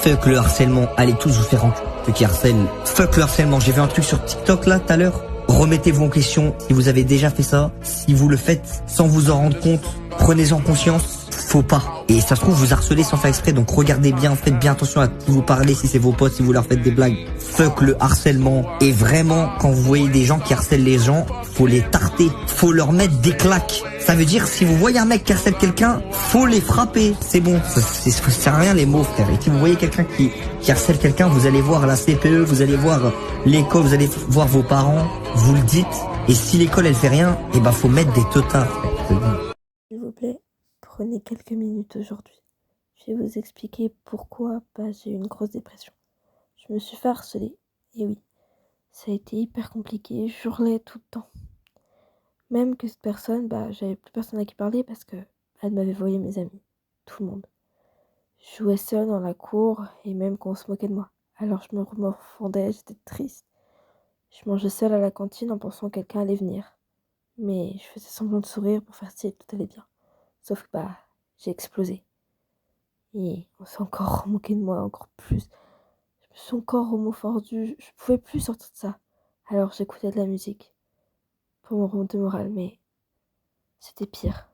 Fuck le harcèlement, allez tous vous faire enculer. Ceux qui harcèlent, fuck le harcèlement. J'ai vu un truc sur TikTok là tout à l'heure. Remettez-vous en question si vous avez déjà fait ça. Si vous le faites sans vous en rendre compte, prenez-en conscience. Faut pas. Et ça se trouve, vous harcelez sans faire exprès. Donc regardez bien, faites bien attention à qui vous parlez, si c'est vos potes, si vous leur faites des blagues. Fuck le harcèlement. Et vraiment, quand vous voyez des gens qui harcèlent les gens, faut les tarter. Faut leur mettre des claques. Ça veut dire, si vous voyez un mec qui harcèle quelqu'un, faut les frapper. C'est bon. Ça sert à rien les mots, frère. Et si vous voyez quelqu'un qui harcèle quelqu'un, vous allez voir la CPE, vous allez voir l'école, vous allez voir vos parents, vous le dites. Et si l'école elle fait rien, eh ben faut mettre des teutards. S'il vous plaît, prenez quelques minutes aujourd'hui. Je vais vous expliquer pourquoi j'ai eu une grosse dépression. Je me suis fait harceler. Et oui, ça a été hyper compliqué. Je hurlais tout le temps. Même que cette personne, j'avais plus personne à qui parler parce que elle m'avait volé mes amis. Tout le monde. Je jouais seule dans la cour et même qu'on se moquait de moi. Alors je me morfondais, j'étais triste. Je mangeais seule à la cantine en pensant que quelqu'un allait venir. Mais je faisais semblant de sourire pour faire style, tout allait bien. Sauf que j'ai explosé. Et on s'est encore moqué de moi, encore plus. Je me suis encore homophordue, je pouvais plus sortir de ça. Alors j'écoutais de la musique pour me remonter le moral, mais c'était pire.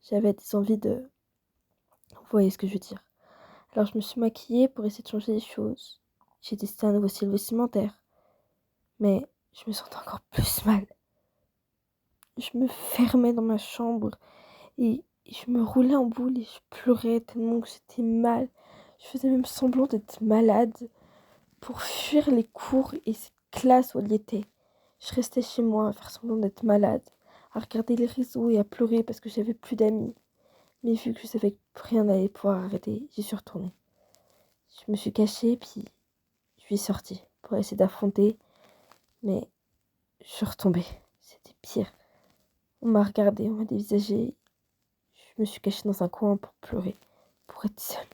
J'avais des envies de... Vous voyez ce que je veux dire. Alors je me suis maquillée pour essayer de changer les choses. J'ai testé un nouveau style vestimentaire. Mais je me sentais encore plus mal. Je me fermais dans ma chambre et je me roulais en boule et je pleurais tellement que j'étais mal. Je faisais même semblant d'être malade pour fuir les cours et cette classe où elle était. Je restais chez moi à faire semblant d'être malade, à regarder les réseaux et à pleurer parce que j'avais plus d'amis. Mais vu que je savais que rien n'allait pouvoir arrêter, j'y suis retournée. Je me suis cachée puis je suis sortie pour essayer d'affronter, mais je suis retombée. C'était pire. On m'a regardée, on m'a dévisagée. Je me suis cachée dans un coin pour pleurer, pour être seule.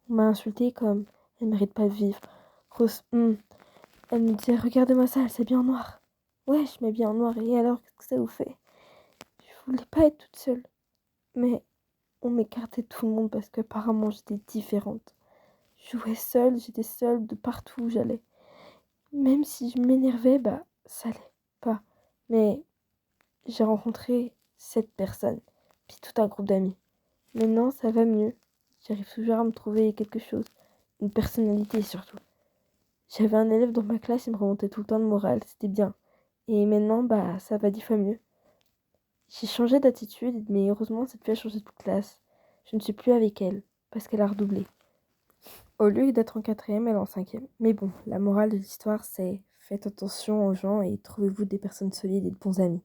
On m'a insultée comme elle ne mérite pas de vivre. Grosse, Elle me disait, regardez-moi ça, elle s'habille en noir. Ouais, je m'habille en noir, et alors, qu'est-ce que ça vous fait? Je voulais pas être toute seule. Mais on m'écartait tout le monde parce qu'apparemment j'étais différente. Je jouais seule, j'étais seule de partout où j'allais. Même si je m'énervais, ça allait pas. Mais j'ai rencontré cette personne, puis tout un groupe d'amis. Maintenant, ça va mieux. J'arrive toujours à me trouver quelque chose. Une personnalité surtout. J'avais un élève dans ma classe, il me remontait tout le temps le moral, c'était bien. Et maintenant, ça va 10 fois mieux. J'ai changé d'attitude, mais heureusement, cette fille a changé de classe. Je ne suis plus avec elle, parce qu'elle a redoublé. Au lieu d'être en 4e, elle est en 5e. Mais bon, la morale de l'histoire, c'est faites attention aux gens et trouvez-vous des personnes solides et de bons amis.